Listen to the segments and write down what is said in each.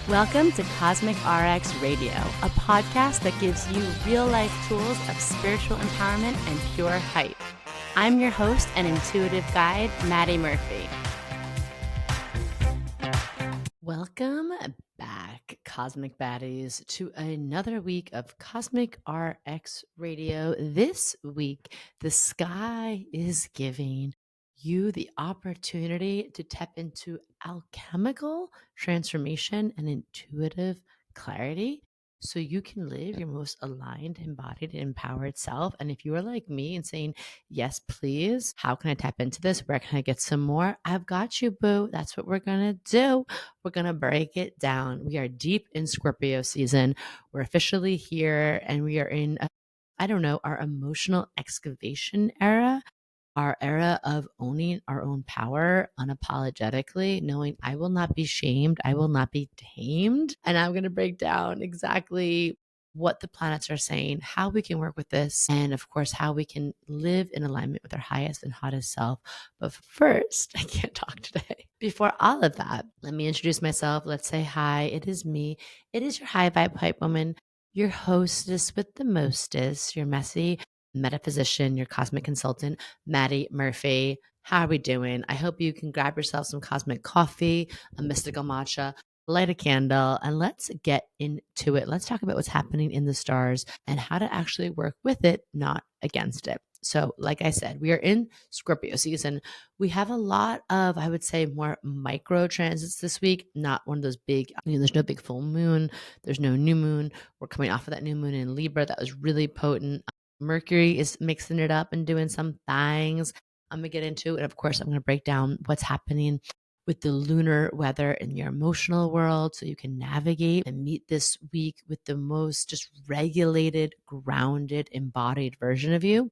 Welcome to Cosmic RX Radio, a podcast that gives you real-life tools of spiritual empowerment and pure hype. I'm your host and intuitive guide, Madi Murphy. Welcome back, Cosmic Baddies, to another week of Cosmic RX Radio. This week, the sky is giving you the opportunity to tap into alchemical transformation and intuitive clarity so you can live your most aligned, embodied, and empowered self. And if you are like me and saying, yes, please, how can I tap into this? Where can I get some more? I've got you, boo. That's what we're going to do. We're going to break it down. We are deep in Scorpio season. We're officially here and we are in, our emotional excavation era. Our era of owning our own power unapologetically, knowing I will not be shamed, I will not be tamed. And I'm going to break down exactly what the planets are saying, how we can work with this, and of course, how we can live in alignment with our highest and hottest self. But first, I can't talk today. Before all of that, let me introduce myself. Let's say hi. It is me. It is your high vibe hype woman, your hostess with the mostest, your messy metaphysician, your cosmic consultant, Madi Murphy. How are we doing? I hope you can grab yourself some cosmic coffee, a mystical matcha, light a candle, and let's get into it. Let's talk about what's happening in the stars and how to actually work with it, not against it. So, like I said, we are in Scorpio season. We have a lot of, I would say, more micro transits this week, not one of those big, there's no big full moon, there's no new moon. We're coming off of that new moon in Libra. That was really potent. Mercury is mixing it up and doing some things I'm going to get into. And of course, I'm going to break down what's happening with the lunar weather in your emotional world so you can navigate and meet this week with the most just regulated, grounded, embodied version of you.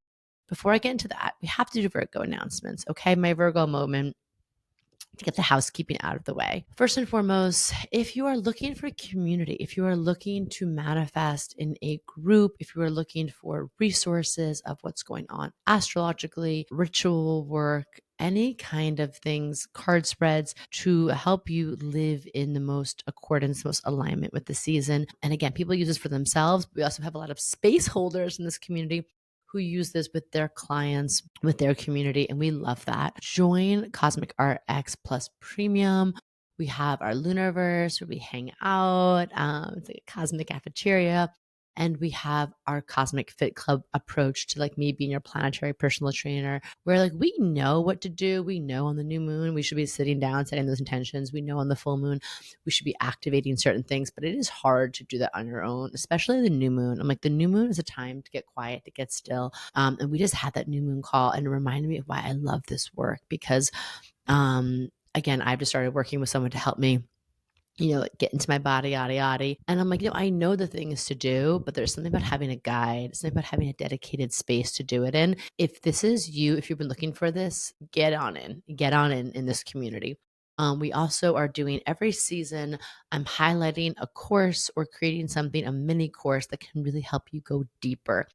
Before I get into that, we have to do Virgo announcements. Okay, my Virgo moment to get the housekeeping out of the way. First and foremost, if you are looking for community, if you are looking to manifest in a group, if you are looking for resources of what's going on astrologically, ritual work, any kind of things, card spreads to help you live in the most accordance, most alignment with the season. And again, people use this for themselves. But we also have a lot of space holders in this community who use this with their clients, with their community, and we love that. Join Cosmic RX Plus Premium. We have our Lunarverse where we hang out. It's like a cosmic cafeteria. And we have our Cosmic Fit Club approach to like me being your planetary personal trainer, where like we know what to do. We know on the new moon, we should be sitting down, setting those intentions. We know on the full moon, we should be activating certain things, but it is hard to do that on your own, especially the new moon. I'm like, the new moon is a time to get quiet, to get still. And we just had that new moon call and it reminded me of why I love this work because, again, I've just started working with someone to help me get into my body, yada, yada. And I'm like, I know the things to do, but there's something about having a guide, something about having a dedicated space to do it in. If this is you, if you've been looking for this, get on in this community. We also are doing every season, I'm highlighting a course or creating something, a mini course that can really help you go deeper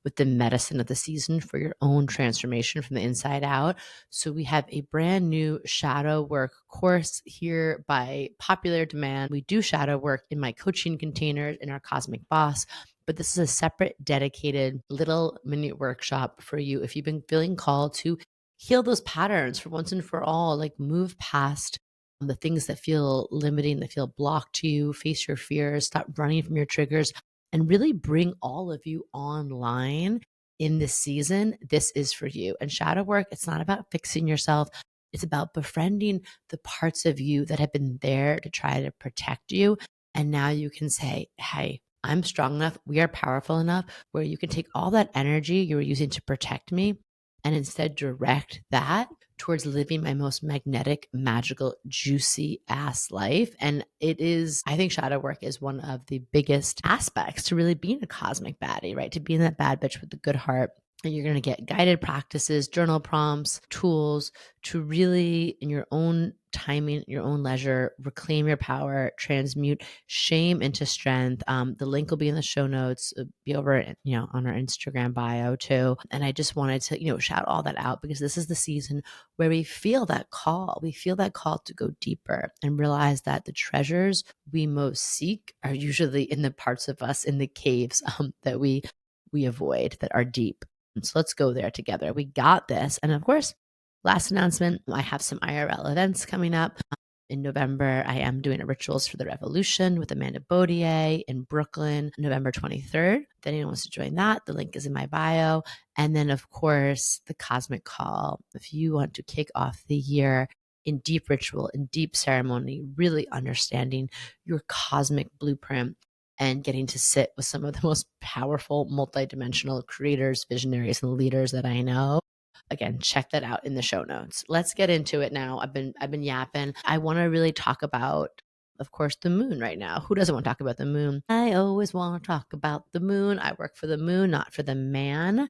with the medicine of the season for your own transformation from the inside out. So we have a brand new shadow work course here by popular demand. We do shadow work in my coaching containers in our Cosmic Boss, but this is a separate dedicated little mini workshop for you if you've been feeling called to heal those patterns for once and for all, like move past the things that feel limiting, that feel blocked to you, face your fears, stop running from your triggers, and really bring all of you online in this season. This is for you. And shadow work, it's not about fixing yourself. It's about befriending the parts of you that have been there to try to protect you. And now you can say, hey, I'm strong enough. We are powerful enough where you can take all that energy you were using to protect me and instead direct that towards living my most magnetic, magical, juicy ass life. And it is, I think shadow work is one of the biggest aspects to really being a cosmic baddie, right? To being that bad bitch with the good heart And you're going to get guided practices, journal prompts, tools to really, in your own timing, your own leisure, reclaim your power, transmute shame into strength. The link will be in the show notes, be over, on our Instagram bio too. And I just wanted to, shout all that out because this is the season where we feel that call. We feel that call to go deeper and realize that the treasures we most seek are usually in the parts of us in the caves that we avoid, that are deep. So let's go there together. We got this. And of course, last announcement, I have some IRL events coming up. In November, I am doing a Rituals for the Revolution with Amanda Baudier in Brooklyn, November 23rd. If anyone wants to join that, the link is in my bio. And then, of course, the Cosmic Call. If you want to kick off the year in deep ritual, in deep ceremony, really understanding your cosmic blueprint, and getting to sit with some of the most powerful multidimensional creators, visionaries, and leaders that I know. Again, check that out in the show notes. Let's get into it now. I've been yapping. I want to really talk about, of course, the moon right now. Who doesn't want to talk about the moon? I always want to talk about the moon. I work for the moon, not for the man.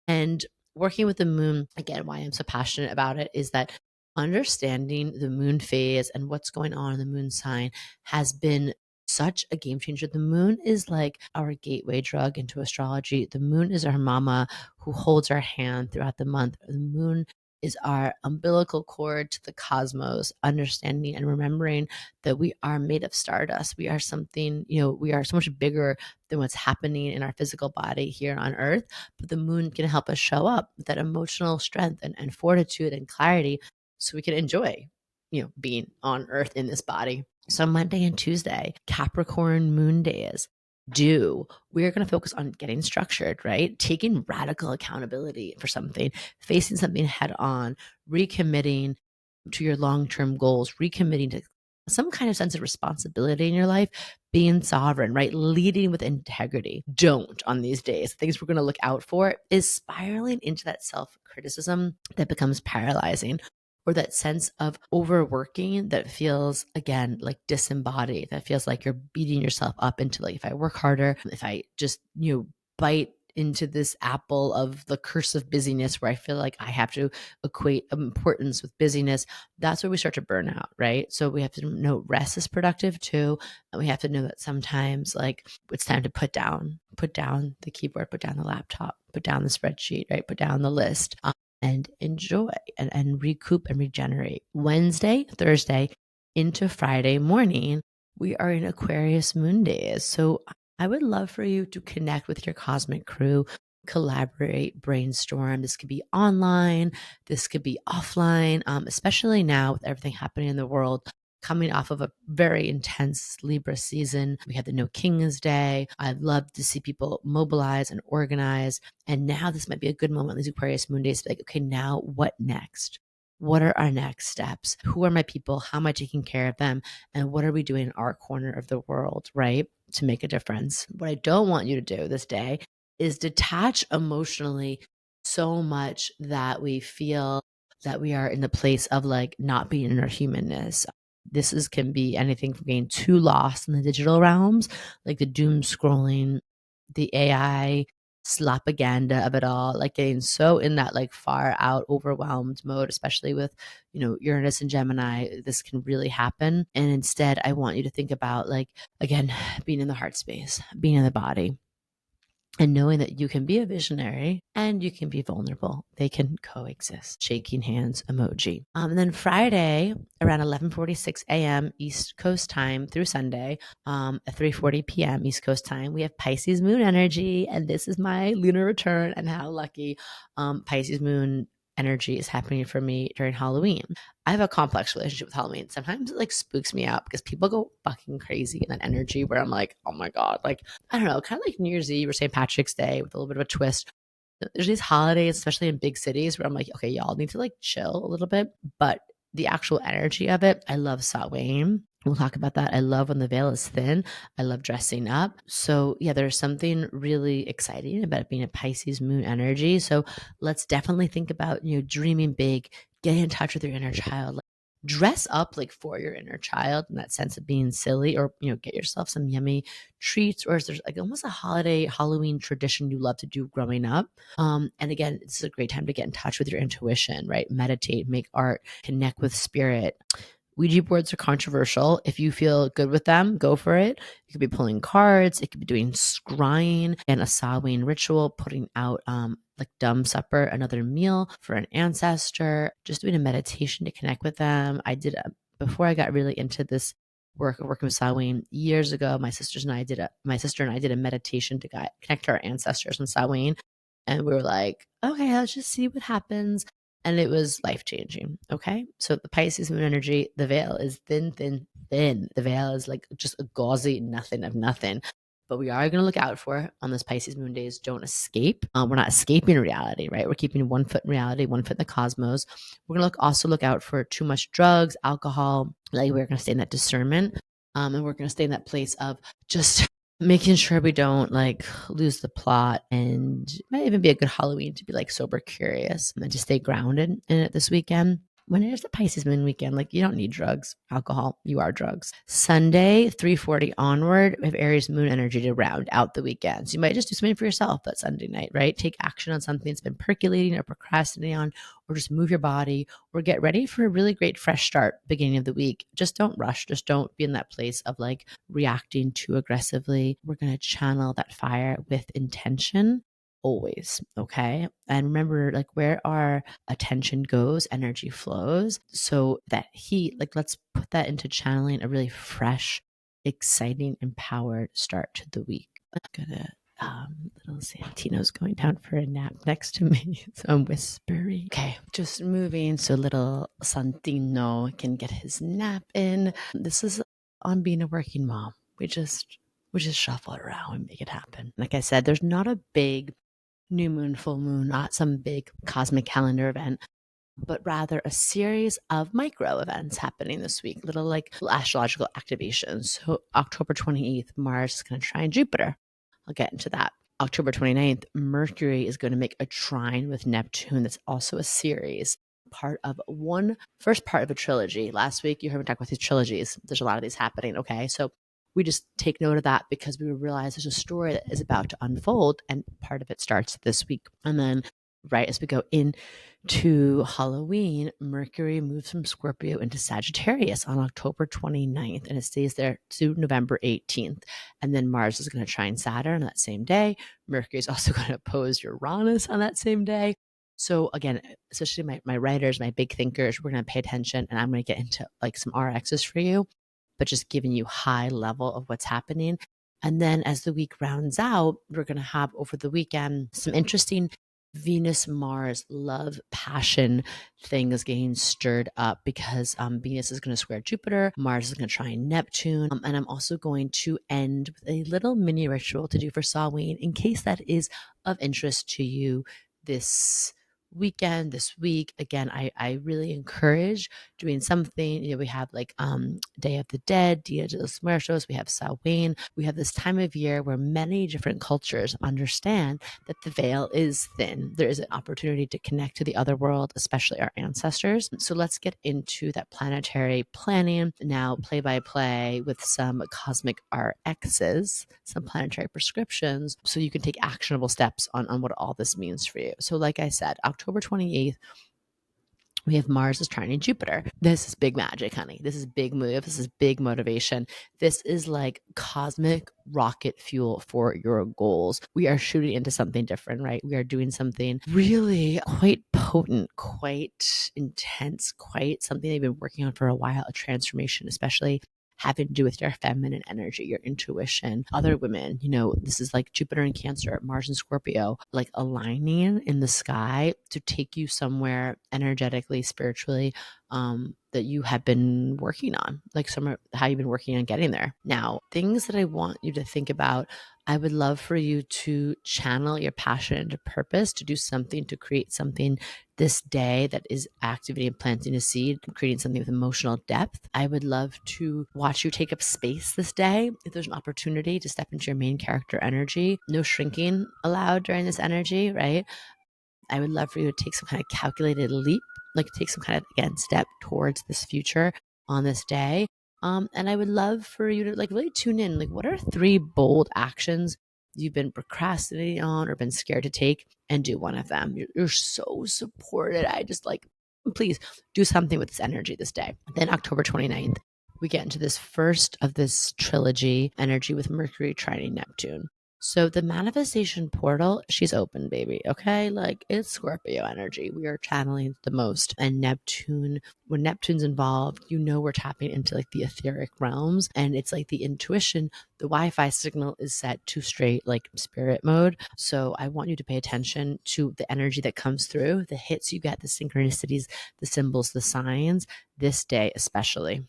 And working with the moon, again, why I'm so passionate about it is that understanding the moon phase and what's going on in the moon sign has been such a game changer. The moon is like our gateway drug into astrology. The moon is our mama who holds our hand throughout the month. The moon is our umbilical cord to the cosmos, understanding and remembering that we are made of stardust. We are something, we are so much bigger than what's happening in our physical body here on earth. But the moon can help us show up with that emotional strength and fortitude and clarity so we can enjoy, being on earth in this body. So Monday and Tuesday, Capricorn moon days, we're going to focus on getting structured, right? Taking radical accountability for something, facing something head on, recommitting to your long-term goals, recommitting to some kind of sense of responsibility in your life, being sovereign, right? Leading with integrity. Don't on these days. Things we're going to look out for is spiraling into that self-criticism that becomes paralyzing, or that sense of overworking that feels, again, like disembodied, that feels like you're beating yourself up into, like, if I work harder, if I just, bite into this apple of the curse of busyness where I feel like I have to equate importance with busyness, that's where we start to burn out, right? So we have to know rest is productive too. And we have to know that sometimes, like, it's time to put down the keyboard, put down the laptop, put down the spreadsheet, right? Put down the list. And enjoy and recoup and regenerate. Wednesday, Thursday, into Friday morning, we are in Aquarius moon days. So I would love for you to connect with your cosmic crew, collaborate, brainstorm. This could be online, this could be offline, especially now with everything happening in the world. Coming off of a very intense Libra season. We had the No King's Day. I'd love to see people mobilize and organize. And now this might be a good moment, these Aquarius moon days, to be like, okay, now what next? What are our next steps? Who are my people? How am I taking care of them? And what are we doing in our corner of the world, right? To make a difference. What I don't want you to do this day is detach emotionally so much that we feel that we are in the place of, like, not being in our humanness. Can be anything from getting too lost in the digital realms, like the doom scrolling, the AI slapaganda of it all, like getting so in that, like, far out, overwhelmed mode, especially with, Uranus and Gemini. This can really happen. And instead, I want you to think about, like, again, being in the heart space, being in the body, and knowing that you can be a visionary and you can be vulnerable. They can coexist. Shaking hands emoji. And then Friday around 11:46 a.m. East Coast time through Sunday at 3:40 p.m. East Coast time, we have Pisces moon energy. And this is my lunar return, and how lucky Pisces moon energy is happening for me during Halloween. I have a complex relationship with Halloween. Sometimes it, like, spooks me out because people go fucking crazy in that energy where I'm like, oh my God, like, I don't know, kind of like New Year's Eve or St. Patrick's Day with a little bit of a twist. There's these holidays, especially in big cities, where I'm like, okay, y'all need to, like, chill a little bit. But the actual energy of it, I love Salwain. We'll talk about that. I love when the veil is thin. I love dressing up. So yeah, there's something really exciting about it being a Pisces moon energy. So let's definitely think about, dreaming big, getting in touch with your inner child, like, dress up like for your inner child in that sense of being silly, or get yourself some yummy treats, or is there's like almost a holiday Halloween tradition you love to do growing up. And again, it's a great time to get in touch with your intuition, right? Meditate, make art, connect with spirit. Ouija boards are controversial. If you feel good with them, go for it. You could be pulling cards. It could be doing scrying and a Salwain ritual, putting out like dumb supper, another meal for an ancestor, just doing a meditation to connect with them. I did before I got really into this working with Salwain years ago. My sister and I did a meditation to connect to our ancestors on Salwain, and we were like, okay, let's just see what happens. And it was life changing. Okay. So the Pisces moon energy, the veil is thin, thin, thin. The veil is like just a gauzy nothing of nothing. But we are going to look out for on this Pisces moon days. Don't escape. We're not escaping reality, right? We're keeping one foot in reality, one foot in the cosmos. We're going to also look out for too much drugs, alcohol. Like we're going to stay in that discernment. And we're going to stay in that place of just making sure we don't like lose the plot, and it might even be a good Halloween to be like sober curious and to stay grounded in it this weekend. When it is the Pisces moon weekend, like you don't need drugs, alcohol, you are drugs. Sunday, 3:40 onward, we have Aries moon energy to round out the weekend. So you might just do something for yourself that Sunday night, right? Take action on something that's been percolating or procrastinating on, or just move your body, or get ready for a really great fresh start beginning of the week. Just don't rush. Just don't be in that place of like reacting too aggressively. We're going to channel that fire with intention always. Okay. And remember, like where our attention goes, energy flows. So that heat, like let's put that into channeling a really fresh, exciting, empowered start to the week. I'm gonna little Santino's going down for a nap next to me. So I'm whispering. Okay, just moving so little Santino can get his nap in. This is on being a working mom. We just shuffle it around and make it happen. Like I said, there's not a big new moon, full moon, not some big cosmic calendar event, but rather a series of micro events happening this week, little astrological activations. So October 28th, Mars is going to trine Jupiter. I'll get into that. October 29th, Mercury is going to make a trine with Neptune. That's also a series, first part of a trilogy. Last week, you heard me talk about these trilogies. There's a lot of these happening. Okay. So we just take note of that because we realize there's a story that is about to unfold, and part of it starts this week. And then right as we go into Halloween, Mercury moves from Scorpio into Sagittarius on October 29th, and it stays there to November 18th. And then Mars is going to trine Saturn on that same day. Mercury is also going to oppose Uranus on that same day. So again, especially my writers, my big thinkers, we're going to pay attention, and I'm going to get into like some RXs for you, but just giving you high level of what's happening. And then as the week rounds out, we're going to have over the weekend some interesting Venus, Mars, love, passion things getting stirred up because Venus is going to square Jupiter, Mars is going to trine Neptune. And I'm also going to end with a little mini ritual to do for Salwain in case that is of interest to you this weekend, this week. Again, I really encourage doing something. We have like Day of the Dead, Dia de los Muertos, we have Salwain. We have this time of year where many different cultures understand that the veil is thin. There is an opportunity to connect to the other world, especially our ancestors. So let's get into that planetary planning now, play by play with some cosmic RXs, some planetary prescriptions, so you can take actionable steps on what all this means for you. So like I said, October 28th, we have Mars is trining Jupiter. This is big magic, honey. This is big move. This is big motivation. This is like cosmic rocket fuel for your goals. We are shooting into something different, right? We are doing something really quite potent, quite intense, quite something they've been working on for a while, a transformation, especially having to do with your feminine energy, your intuition. Other women, this is like Jupiter in Cancer, Mars in Scorpio, like aligning in the sky to take you somewhere energetically, spiritually, that you have been working on, like somewhere how you've been working on getting there. Now, things that I want you to think about, I would love for you to channel your passion into purpose, to do something, to create something this day that is activating, planting a seed, creating something with emotional depth. I would love to watch you take up space this day. If there's an opportunity to step into your main character energy, no shrinking allowed during this energy, right? I would love for you to take some kind of calculated leap, like take some kind of, again, step towards this future on this day. And I would love for you to like really tune in. Like, what are 3 bold actions you've been procrastinating on or been scared to take, and do one of them? You're so supported. I just like, please do something with this energy this day. Then October 29th, we get into this first of this trilogy energy with Mercury trining Neptune. So the manifestation portal, she's open, baby. Okay. Like, it's Scorpio energy. We are channeling the most. And Neptune, when Neptune's involved, we're tapping into like the etheric realms, and it's like the intuition. The Wi-Fi signal is set to straight like spirit mode. So I want you to pay attention to the energy that comes through, the hits you get, the synchronicities, the symbols, the signs this day, especially.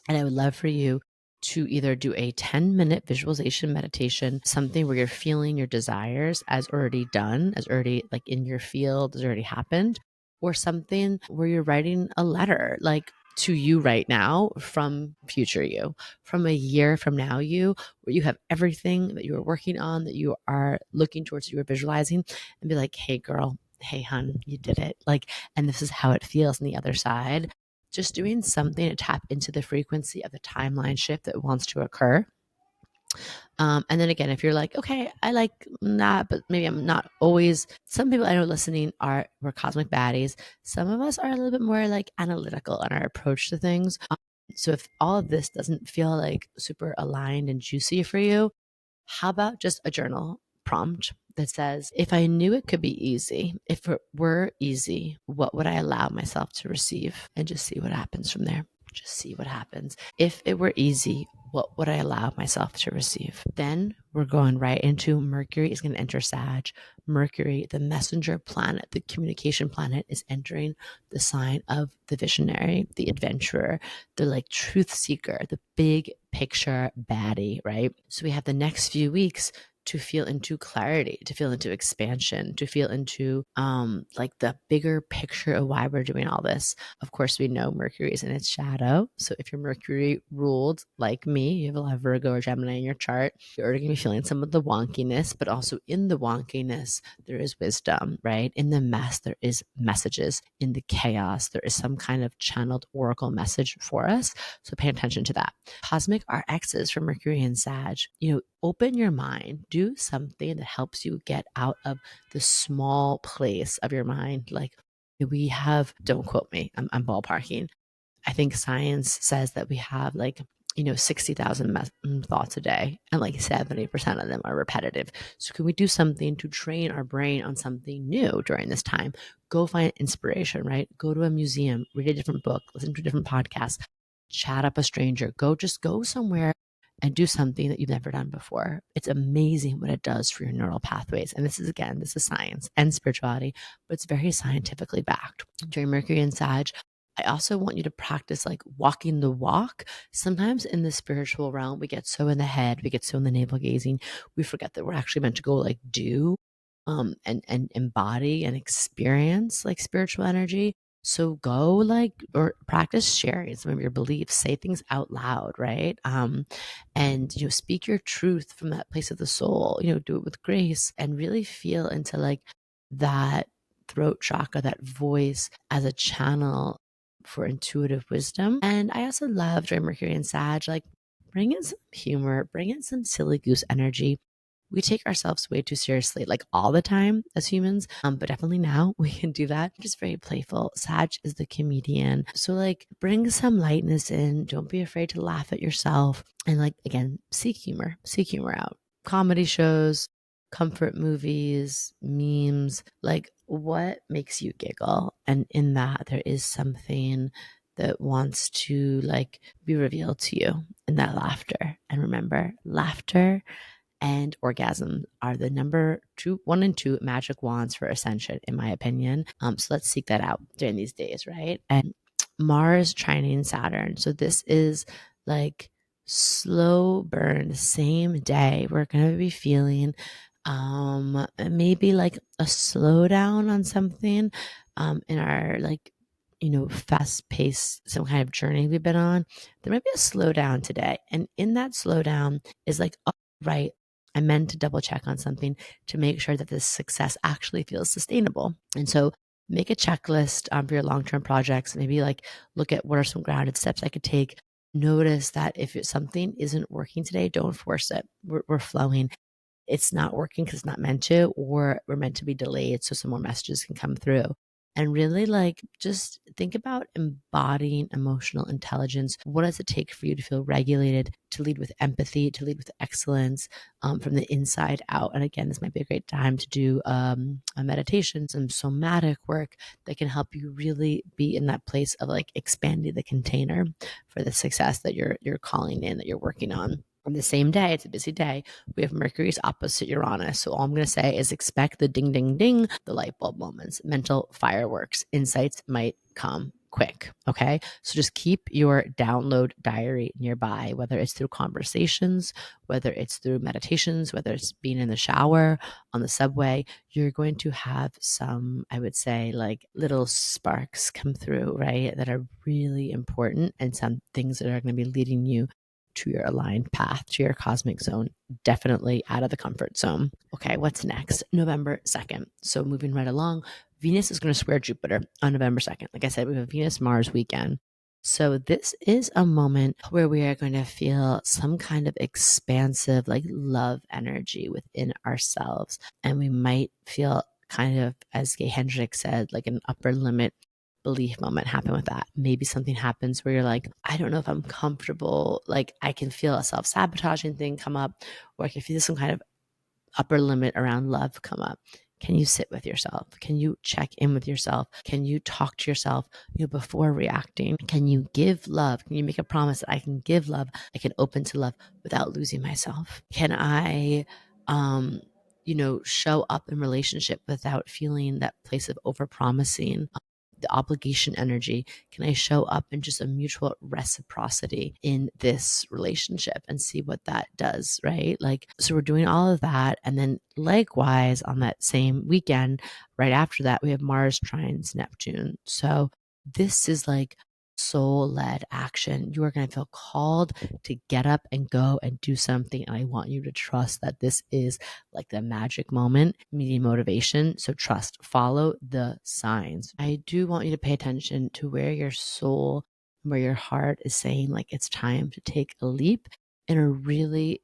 And I would love for you to either do a 10-minute visualization meditation, something where you're feeling your desires as already done, as already like in your field, as already happened, or something where you're writing a letter like to you right now from future you, from a year from now you, where you have everything that you are working on, that you are looking towards, you are visualizing, and be like, hey girl, hey hun, you did it. Like, and this is how it feels on the other side. Just doing something to tap into the frequency of the timeline shift that wants to occur. And then again, if you're like, okay, I like that, but maybe I'm not always. Some people I know listening we're cosmic baddies. Some of us are a little bit more like analytical in our approach to things. So if all of this doesn't feel like super aligned and juicy for you, how about just a journal prompt that says, if I knew it could be easy, if it were easy, what would I allow myself to receive? And just see what happens from there. Just see what happens. If it were easy, what would I allow myself to receive? Then we're going right into Mercury is going to enter Sag. Mercury, the messenger planet, the communication planet, is entering the sign of the visionary, the adventurer, the like truth seeker, the big picture baddie, right? So we have the next few weeks to feel into clarity, to feel into expansion, to feel into like the bigger picture of why we're doing all this. Of course, we know Mercury is in its shadow. So if you're Mercury ruled like me, you have a lot of Virgo or Gemini in your chart, you're already going to be feeling some of the wonkiness, but also in the wonkiness, there is wisdom, right? In the mess, there is messages. In the chaos, there is some kind of channeled oracle message for us. So pay attention to that. Cosmic RXs for Mercury and Sag, open your mind, do something that helps you get out of the small place of your mind. Like we have, don't quote me, I'm ballparking. I think science says that we have like, 60,000 thoughts a day, and like 70% of them are repetitive. So can we do something to train our brain on something new during this time? Go find inspiration, right? Go to a museum, read a different book, listen to a different podcast, chat up a stranger, just go somewhere and do something that you've never done before. It's amazing what it does for your neural pathways. And this is science and spirituality, but it's very scientifically backed. During Mercury and Sag, I also want you to practice like walking the walk. Sometimes in the spiritual realm, we get so in the head, we get so in the navel gazing, we forget that we're actually meant to go like do and embody and experience like spiritual energy. So go like, or practice sharing some of your beliefs, say things out loud, right? And, speak your truth from that place of the soul, do it with grace and really feel into like that throat chakra, that voice as a channel for intuitive wisdom. And I also love during Mercury and Sag, like bring in some humor, bring in some silly goose energy. We take ourselves way too seriously, like all the time as humans. But definitely now we can do that. Just very playful. Sag is the comedian. So like bring some lightness in. Don't be afraid to laugh at yourself. And like, again, seek humor out. Comedy shows, comfort movies, memes, like what makes you giggle? And in that, there is something that wants to like be revealed to you in that laughter. And remember, laughter and orgasm are the number 1 and 2 magic wands for ascension, in my opinion. So let's seek that out during these days, right? And Mars trining Saturn. So this is like slow burn, same day. We're going to be feeling maybe like a slowdown on something in our like fast paced some kind of journey we've been on. There might be a slowdown today, and in that slowdown is like, oh, right, I'm meant to double check on something to make sure that this success actually feels sustainable. And so make a checklist for your long-term projects. Maybe like look at what are some grounded steps I could take. Notice that if something isn't working today, don't force it. We're flowing. It's not working because it's not meant to, or we're meant to be delayed so some more messages can come through. And really, like, just think about embodying emotional intelligence. What does it take for you to feel regulated, to lead with empathy, to lead with excellence from the inside out? And again, this might be a great time to do a meditation, some somatic work that can help you really be in that place of like expanding the container for the success that you're calling in, that you're working on. On the same day, it's a busy day, we have Mercury's opposite Uranus. So all I'm going to say is expect the ding, ding, ding, the light bulb moments, mental fireworks. Insights might come quick. Okay. So just keep your download diary nearby, whether it's through conversations, whether it's through meditations, whether it's being in the shower, on the subway. You're going to have some, I would say, like little sparks come through, right? That are really important, and some things that are going to be leading you to your aligned path, to your cosmic zone, definitely out of the comfort zone. Okay, what's next? November 2nd. So moving right along, Venus is going to square Jupiter on November 2nd. Like I said, we have a Venus-Mars weekend. So this is a moment where we are going to feel some kind of expansive, like love energy within ourselves. And we might feel kind of, as Gay Hendricks said, like an upper limit belief moment happen with that. Maybe something happens where you're like, I don't know if I'm comfortable. Like I can feel a self-sabotaging thing come up, or I can feel some kind of upper limit around love come up. Can you sit with yourself? Can you check in with yourself? Can you talk to yourself, before reacting? Can you give love? Can you make a promise that I can give love? I can open to love without losing myself? Can I, show up in relationship without feeling that place of overpromising? The obligation energy? Can I show up in just a mutual reciprocity in this relationship and see what that does, right? Like, so we're doing all of that. And then likewise on that same weekend, right after that, we have Mars trines Neptune. So this is like soul led action. You are going to feel called to get up and go and do something. And I want you to trust that this is like the magic moment, meeting motivation. So trust, follow the signs. I do want you to pay attention to where your soul, where your heart is saying like it's time to take a leap in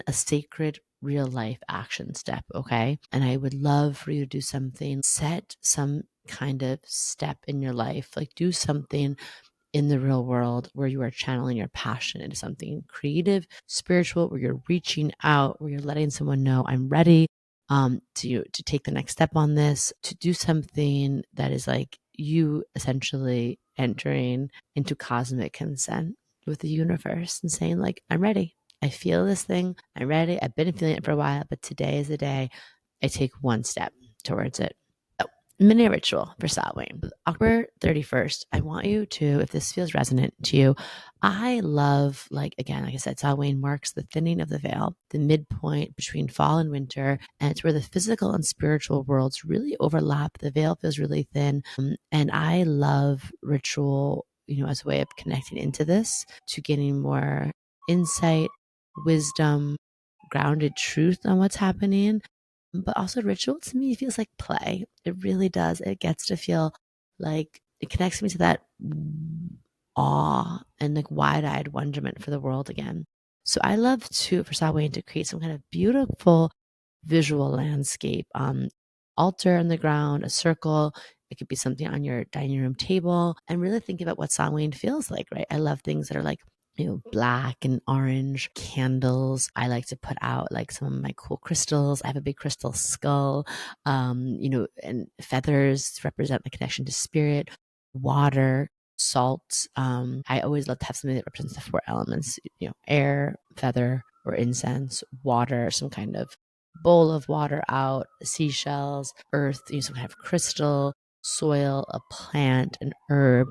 a sacred real life action step. Okay. And I would love for you to do something, set some kind of step in your life, like do something in the real world where you are channeling your passion into something creative, spiritual, where you're reaching out, where you're letting someone know I'm ready to take the next step on this, to do something that is like you essentially entering into cosmic consent with the universe and saying like, I'm ready. I feel this thing. I'm ready. I've been feeling it for a while, but today is the day I take one step towards it. Mini ritual for Salwain. October 31st, I want you to, if this feels resonant to you, I love, like I said, Salwain marks the thinning of the veil, the midpoint between fall and winter, and it's where the physical and spiritual worlds really overlap. The veil feels really thin, and I love ritual, as a way of connecting into this, to getting more insight, wisdom, grounded truth on what's happening. But also ritual to me feels like play. It really does. It gets to feel like it connects me to that awe and like wide-eyed wonderment for the world again. So I love for Salwain to create some kind of beautiful visual landscape. Altar on the ground, a circle. It could be something on your dining room table, and really think about what Samhain feels like, right? I love things that are like, black and orange candles. I like to put out like some of my cool crystals. I have a big crystal skull, and feathers to represent the connection to spirit, water, salt. I always love to have something that represents the four elements, air, feather, or incense, water, some kind of bowl of water out, seashells, earth, some kind of crystal, soil, a plant, an herb,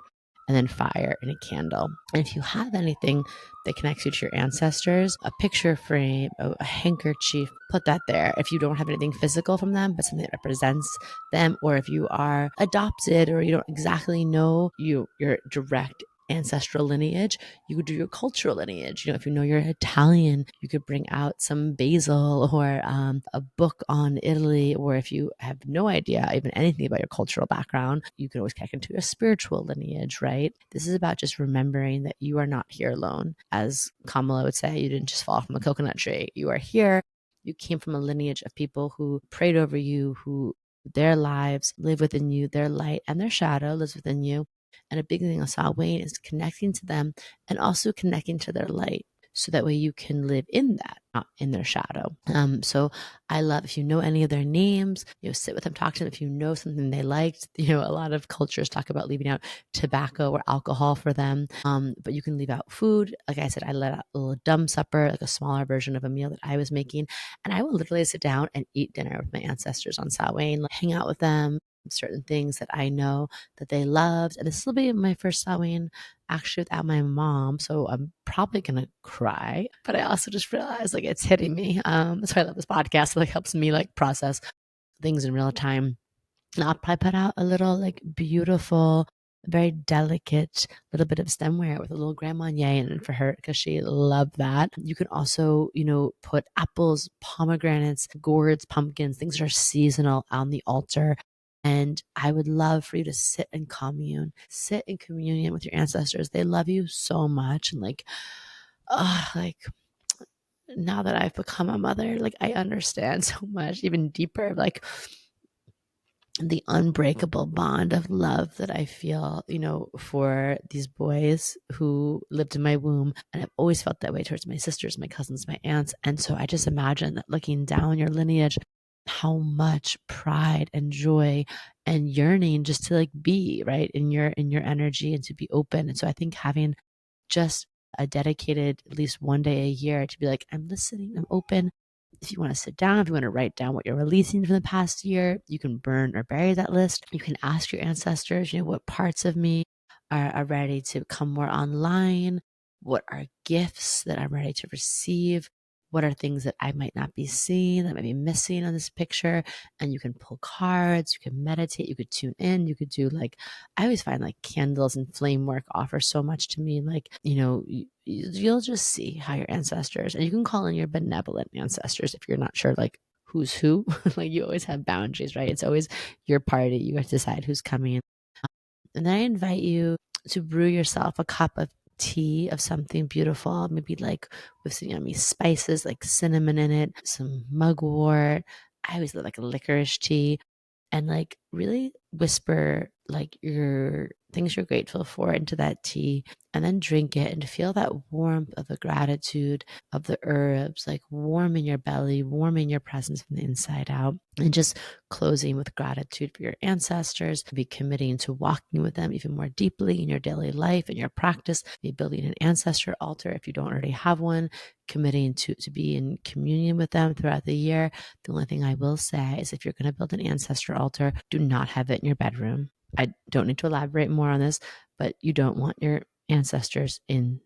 and then fire in a candle. And if you have anything that connects you to your ancestors, a picture frame, a handkerchief, put that there. If you don't have anything physical from them, but something that represents them, or if you are adopted or you don't exactly know your direct ancestral lineage, you could do your cultural lineage. If you know you're Italian, you could bring out some basil or a book on Italy. Or if you have no idea even anything about your cultural background, you can always connect into a spiritual lineage, right? This is about just remembering that you are not here alone. As Kamala would say, you didn't just fall from a coconut tree. You are here. You came from a lineage of people who prayed over you, who their lives live within you, their light and their shadow lives within you. And a big thing on Salwain is connecting to them and also connecting to their light. So that way you can live in that, not in their shadow. So I love, if you know any of their names, sit with them, talk to them. If you know something they liked, a lot of cultures talk about leaving out tobacco or alcohol for them. But you can leave out food. Like I said, I let out a little dumb supper, like a smaller version of a meal that I was making. And I will literally sit down and eat dinner with my ancestors on Salwain, hang out with them, certain things that I know that they loved. And this will be my first Salwain actually without my mom, so I'm probably gonna cry. But I also just realized it's hitting me. That's why I love this podcast. It helps me process things in real time. And I'll probably put out a little beautiful, very delicate little bit of stemware with a little Grand Marnier in it for her because she loved that. You can also, put apples, pomegranates, gourds, pumpkins, things that are seasonal on the altar. And I would love for you to sit in commune, sit in communion with your ancestors. They love you so much. And now that I've become a mother, I understand so much, even deeper, the unbreakable bond of love that I feel, for these boys who lived in my womb. And I've always felt that way towards my sisters, my cousins, my aunts. And so I just imagine that looking down your lineage, how much pride and joy and yearning just to be right in your energy and to be open. And so I think having just a dedicated at least one day a year to be I'm listening, I'm open. If you want to sit down, if you want to write down what you're releasing from the past year, you can burn or bury that list. You can ask your ancestors, what parts of me are ready to come more online? What are gifts that I'm ready to receive? What are things that I might not be seeing, that might be missing on this picture? And you can pull cards, you can meditate, you could tune in, you could do I always find candles and flame work offer so much to me. You'll just see how your ancestors, and you can call in your benevolent ancestors if you're not sure who's who. You always have boundaries, right? It's always your party. You have to decide who's coming. And then I invite you to brew yourself a cup of tea of something beautiful, maybe with some yummy spices like cinnamon in it, some mugwort. I always love a licorice tea, and really whisper your things you're grateful for into that tea, and then drink it and feel that warmth of the gratitude of the herbs, warming your belly, warming your presence from the inside out. And just closing with gratitude for your ancestors, be committing to walking with them even more deeply in your daily life and your practice, be building an ancestor altar if you don't already have one, committing to be in communion with them throughout the year. The only thing I will say is if you're going to build an ancestor altar, do not have it in your bedroom. I don't need to elaborate more on this, but you don't want your ancestors in,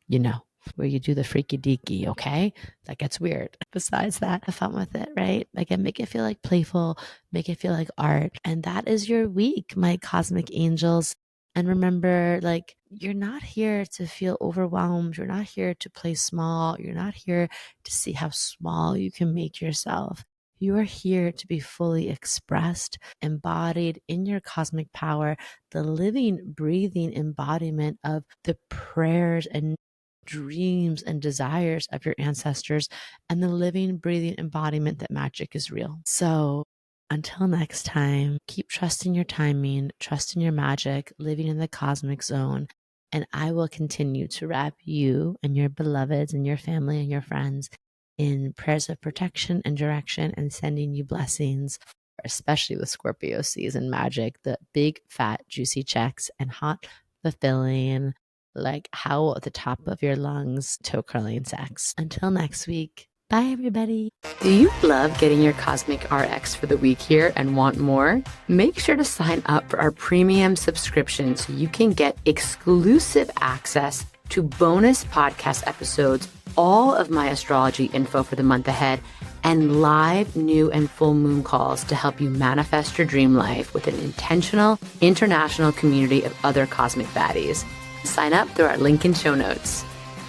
where you do the freaky deaky, okay? That gets weird. Besides that, have fun with it, right? Again, make it feel playful, make it feel like art. And that is your week, my cosmic angels. And remember, you're not here to feel overwhelmed. You're not here to play small. You're not here to see how small you can make yourself. You are here to be fully expressed, embodied in your cosmic power, the living, breathing embodiment of the prayers and dreams and desires of your ancestors, and the living, breathing embodiment that magic is real. So until next time, keep trusting your timing, trusting your magic, living in the cosmic zone. And I will continue to wrap you and your beloveds and your family and your friends in prayers of protection and direction, and sending you blessings, especially with Scorpio season magic, the big, fat, juicy checks and hot, fulfilling, howl at the top of your lungs, toe curling sex. Until next week, bye everybody. Do you love getting your Cosmic RX for the week here and want more? Make sure to sign up for our premium subscription so you can get exclusive access to bonus podcast episodes, all of my astrology info for the month ahead, and live new and full moon calls to help you manifest your dream life with an intentional international community of other cosmic baddies. Sign up through our link in show notes.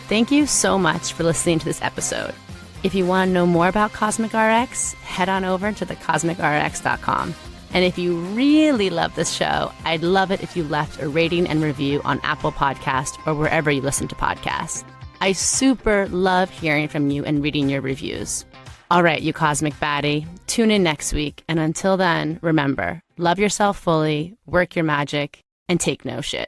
Thank you so much for listening to this episode. If you want to know more about Cosmic RX, head on over to thecosmicrx.com. And if you really love this show, I'd love it if you left a rating and review on Apple Podcasts or wherever you listen to podcasts. I super love hearing from you and reading your reviews. All right, you cosmic baddie, tune in next week. And until then, remember, love yourself fully, work your magic, and take no shit.